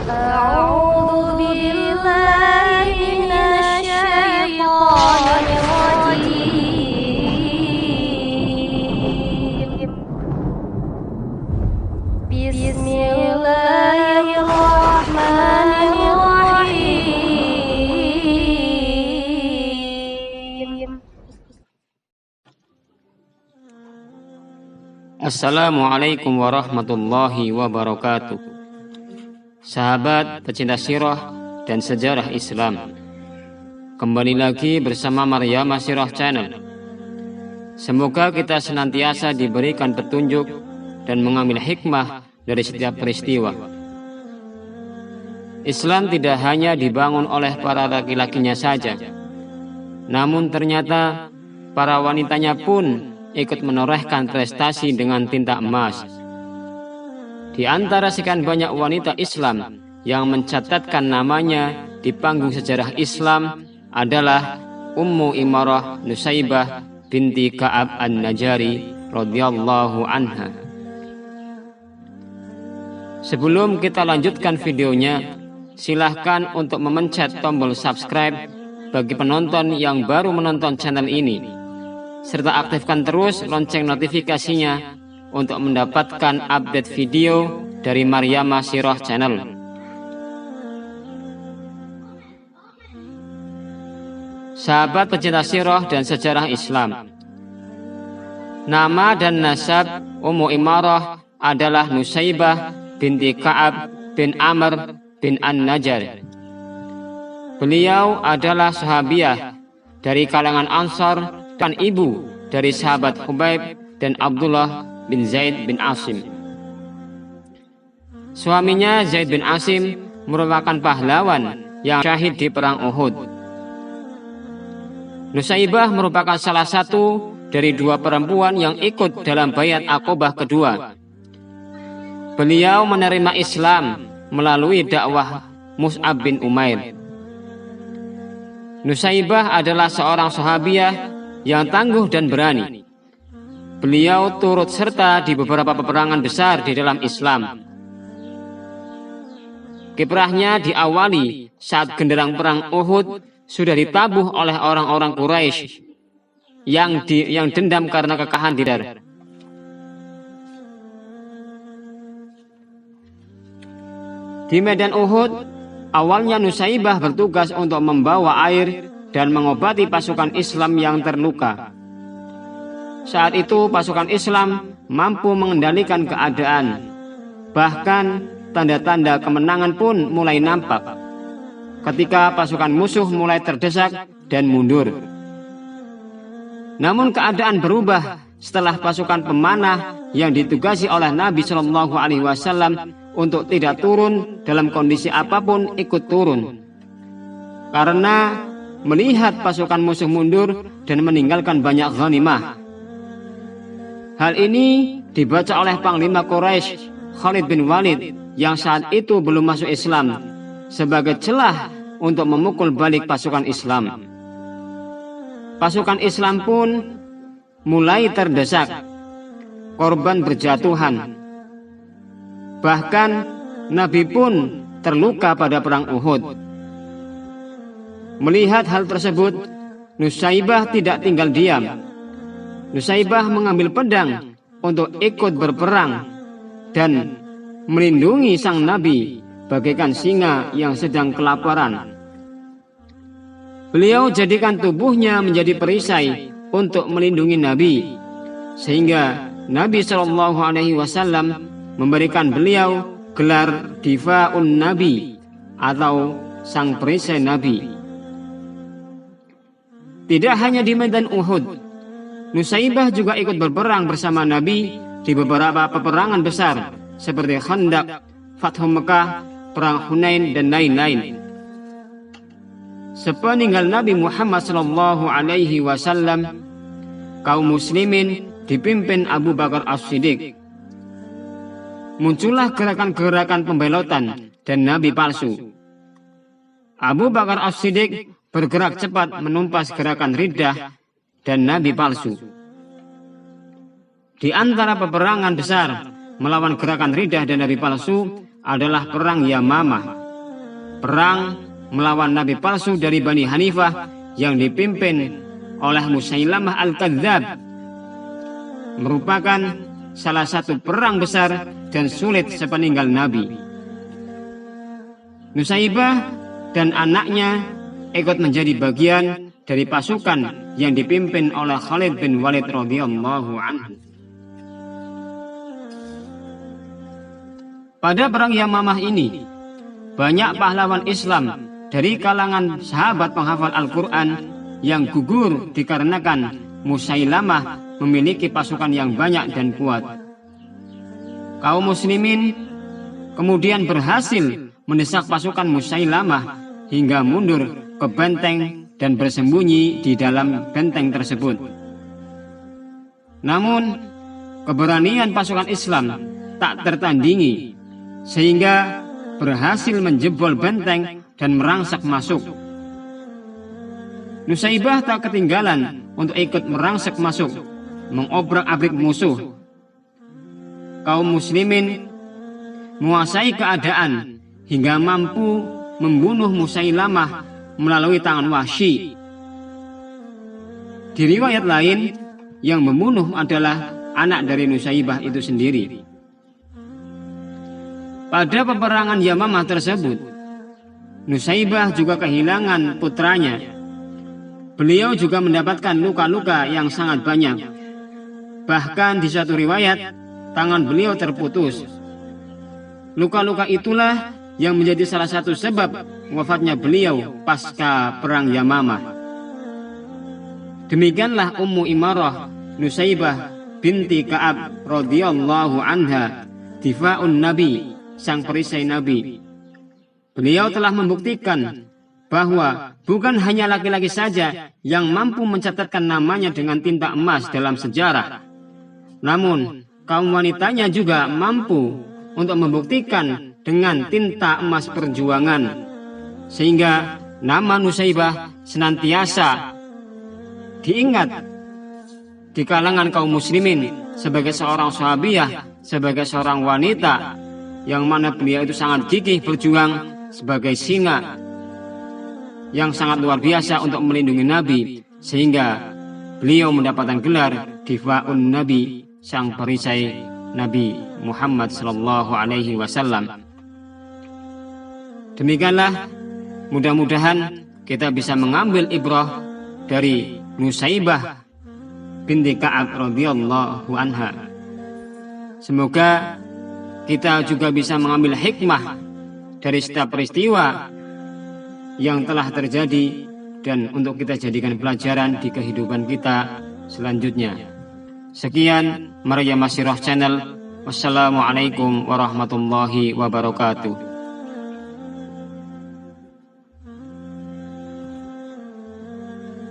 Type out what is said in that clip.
أعوذ بالله من الشيطان الرجيم. بسم الله الرحمن الرحيم. Assalamualaikum warahmatullahi wabarakatuh. Sahabat pecinta sirah dan sejarah Islam, kembali lagi bersama Maryamah Sirah Channel. Semoga kita senantiasa diberikan petunjuk dan mengambil hikmah dari setiap peristiwa. Islam tidak hanya dibangun oleh para laki-lakinya saja, namun ternyata para wanitanya pun ikut menorehkan prestasi dengan tinta emas. Di antara sekian banyak wanita Islam yang mencatatkan namanya di panggung sejarah Islam adalah Ummu Imarah Nusaybah binti Ka'ab An-Najari radhiyallahu anha. Sebelum kita lanjutkan videonya, silahkan untuk memencet tombol subscribe bagi penonton yang baru menonton channel ini, serta aktifkan terus lonceng notifikasinya untuk mendapatkan update video dari Maryamah Sirah Channel. Sahabat pecinta sirah dan sejarah Islam, nama dan nasab Ummu Imarah adalah Nusaybah binti Ka'ab bin Amr bin An-Najjar. Beliau adalah sahabiah dari kalangan Ansar dan ibu dari sahabat Khubayb dan Abdullah bin Zaid bin Asim. Suaminya Zaid bin Asim merupakan pahlawan yang syahid di perang Uhud. Nusaybah merupakan salah satu dari dua perempuan yang ikut dalam Baiat Aqobah kedua. Beliau menerima Islam melalui dakwah Mus'ab bin Umair. Nusaybah adalah seorang sahabiah yang tangguh dan berani. Beliau turut serta di beberapa peperangan besar di dalam Islam. Kiprahnya diawali saat genderang perang Uhud sudah ditabuh oleh orang-orang Quraisy yang dendam karena kekalahan di Badar. Di medan Uhud, awalnya Nusaybah bertugas untuk membawa air dan mengobati pasukan Islam yang terluka. Saat itu pasukan Islam mampu mengendalikan keadaan. Bahkan tanda-tanda kemenangan pun mulai nampak ketika pasukan musuh mulai terdesak dan mundur. Namun keadaan berubah setelah pasukan pemanah yang ditugasi oleh Nabi Shallallahu Alaihi Wasallam untuk tidak turun dalam kondisi apapun ikut turun, karena melihat pasukan musuh mundur dan meninggalkan banyak ghanimah. Hal ini dibaca oleh Panglima Quraisy Khalid bin Walid yang saat itu belum masuk Islam sebagai celah untuk memukul balik pasukan Islam. Pasukan Islam pun mulai terdesak, korban berjatuhan. Bahkan Nabi pun terluka pada perang Uhud. Melihat hal tersebut, Nusaybah tidak tinggal diam. Nusaybah mengambil pedang untuk ikut berperang dan melindungi sang Nabi bagaikan singa yang sedang kelaparan. Beliau jadikan tubuhnya menjadi perisai untuk melindungi Nabi, sehingga Nabi Shallallahu Alaihi Wasallam memberikan beliau gelar Difa'un Nabi atau sang perisai Nabi. Tidak hanya di medan Uhud, Nusaybah juga ikut berperang bersama Nabi di beberapa peperangan besar seperti Khandaq, Fathu Mekah, Perang Hunain, dan lain-lain. Sepeninggal Nabi Muhammad Sallallahu Alaihi Wasallam, kaum muslimin dipimpin Abu Bakar As-Siddiq. Muncullah gerakan-gerakan pembelotan dan Nabi palsu. Abu Bakar As-Siddiq bergerak cepat menumpas gerakan riddah dan Nabi palsu. Di antara peperangan besar melawan gerakan riddah dan Nabi palsu adalah perang Yamamah. perang melawan nabi palsu dari Bani Hanifah yang dipimpin oleh Musailamah Al-Kadzdzab, merupakan salah satu perang besar dan sulit sepeninggal Nabi. Nusaibah dan anaknya ikut menjadi bagian dari pasukan yang dipimpin oleh Khalid bin Walid radhiyallahu anhu. Pada perang Yamamah ini, banyak pahlawan Islam dari kalangan sahabat penghafal Al-Quran yang gugur dikarenakan Musailamah memiliki pasukan yang banyak dan kuat. Kaum muslimin kemudian berhasil mendesak pasukan Musailamah hingga mundur ke benteng dan bersembunyi di dalam benteng tersebut. Namun, keberanian pasukan Islam tak tertandingi sehingga berhasil menjebol benteng dan merangsek masuk. Nusaibah tak ketinggalan untuk ikut merangsek masuk, mengobrak-abrik musuh. Kaum muslimin menguasai keadaan hingga mampu membunuh Musailamah melalui tangan Wahsy. Di riwayat lain, yang membunuh adalah anak dari Nusaibah itu sendiri. Pada peperangan Yamamah tersebut, Nusaibah juga kehilangan putranya. Beliau juga mendapatkan luka-luka yang sangat banyak. Bahkan di suatu riwayat, tangan beliau terputus. Luka-luka itulah yang menjadi salah satu sebab wafatnya beliau pasca perang Yamamah. Demikianlah Ummu Imarah Nusaibah binti Ka'ab radhiyallahu anha, difa'un Nabi, sang perisai Nabi. Beliau telah membuktikan bahwa bukan hanya laki-laki saja yang mampu mencatatkan namanya dengan tinta emas dalam sejarah, namun kaum wanitanya juga mampu untuk membuktikan dengan tinta emas perjuangan, sehingga nama Nusaibah senantiasa diingat di kalangan kaum muslimin sebagai seorang sahabiyah, sebagai seorang wanita yang mana beliau itu sangat gigih berjuang sebagai singa yang sangat luar biasa untuk melindungi Nabi, sehingga beliau mendapatkan gelar Difa'un Nabi, sang perisai Nabi Muhammad sallallahu alaihi wasallam. Demikianlah, mudah-mudahan kita bisa mengambil ibrah dari Nusaibah binti Ka'ab radhiyallahu anha. Semoga kita juga bisa mengambil hikmah dari setiap peristiwa yang telah terjadi dan untuk kita jadikan pelajaran di kehidupan kita selanjutnya. Sekian Maria Masirah Channel. Wassalamualaikum warahmatullahi wabarakatuh.